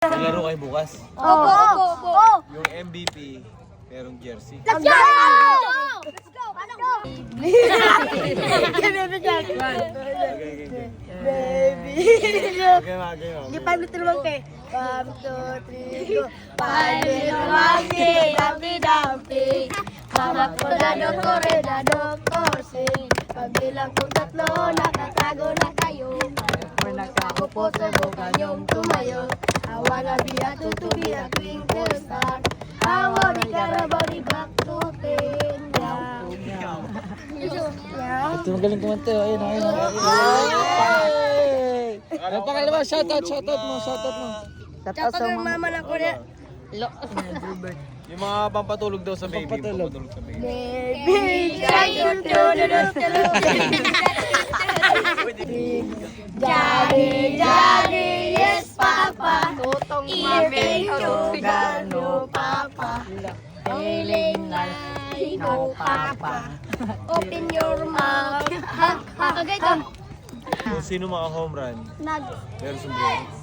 Maglaro kayo bukas. Opo. Yung MVP, merong jersey. Let's go! Let's go! Baby Jack. Baby. Okay, okay. Di pa minuto naman kay. 1, 2, 3, go. 5 little monkey, dumpy dumpy. Mama ko na doktor, na doktor, sing. Pagbilang kong tatlo, nakatago na kayo. Pag nakaupo sa buka niyong tumayo. I wanna be a to be a twinkle star. I wanna get a body back to ten. Ito magaling kumanta. Ayun, ayun. Ano pangalan mo? Shoutout mo. Shoutout sa mama na ko na. Yung mga pampatulog daw sa baby. Pampatulog. Pampatulog sa baby. Baby, Daddy, yes, Papa. Eating sugar, no, Papa. Feeling like no, Papa. Open your mouth. Kagay ka. Kung sino maka home run, Nag. meron sombrero.